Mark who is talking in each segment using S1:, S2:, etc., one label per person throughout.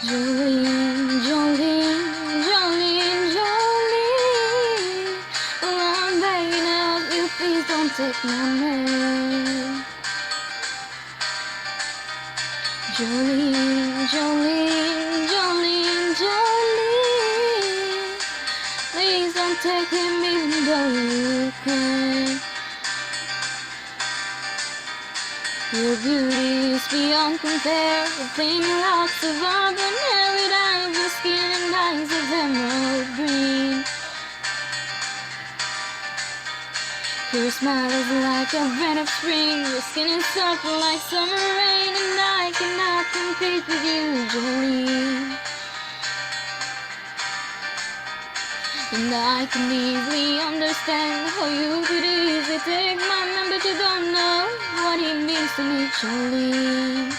S1: Jolene, Jolene, Jolene, Jolene. Well, I'm begging of you, please don't take my name. Jolene, Jolene, Jolene, Jolene. Please don't take him even though you can. Your beauty is beyond compare. Your flaming locks of auburn hair, red eyes, your skin and eyes of emerald green. Your smile is like a breath of spring. Your skin is soft like summer rain, and I cannot compete with you, Jolene. And I can easily understand how you could easily take my man, but you don't know what he means to me, Jolene.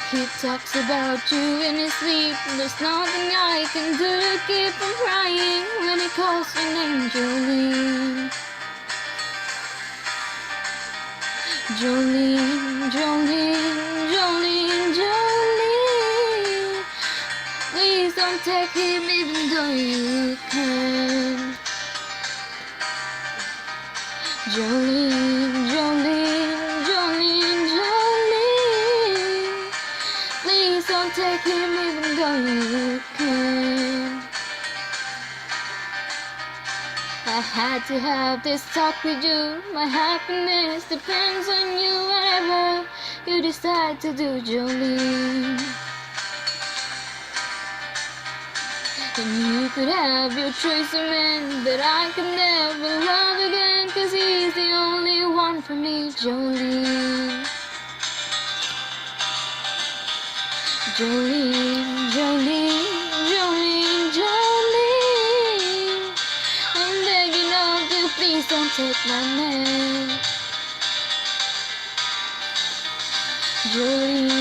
S1: He talks about you in his sleep. There's nothing I can do to keep from crying when he calls your name, Jolene. Jolene, Jolene, Jolene, Jolene. Please don't take him even though you can. Jolene, Jolene, Jolene, Jolene. Please don't take him even though you can. I had to have this talk with you. My happiness depends on you, whatever you decide to do, Jolene. And you could have your choice of men, but I could never love again, 'cause he's the only one for me, Jolene. Jolene, Jolene, Jolene, Jolene. I'm begging of you, please don't take my name. Jolene.